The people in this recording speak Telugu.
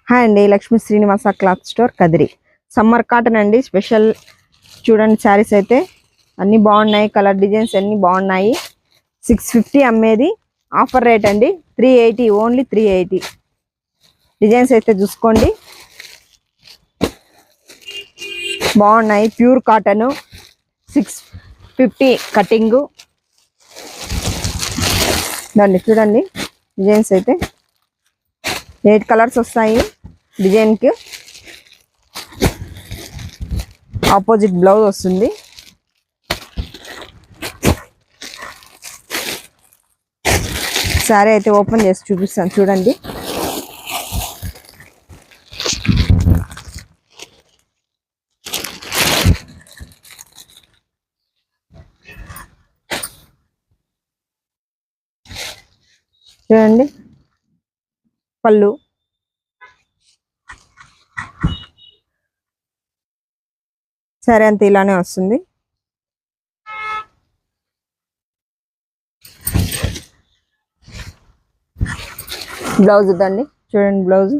హాయ్ అండి, Lakshmi Srinivasa cloth store Kadiri. Summer cotton అండి స్పెషల్. చూడండి శారీస్ అయితే అన్నీ బాగున్నాయి, కలర్ డిజైన్స్ అన్నీ బాగున్నాయి. 650 అమ్మేది, ఆఫర్ రేట్ అండి 380, ఓన్లీ 380. డిజైన్స్ అయితే చూసుకోండి, బాగున్నాయి. Pure cotton, 650 cutting. దాన్ని చూడండి డిజైన్స్ అయితే 8 కలర్స్ వస్తాయి. డిజైన్కి ఆపోజిట్ బ్లౌజ్ వస్తుంది. శారీ అయితే ఓపెన్ చేసి చూపిస్తాను చూడండి. చూడండి పళ్ళు, సరే అంత ఇలానే వస్తుంది. బ్లౌజ్ దండి చూడండి, బ్లౌజ్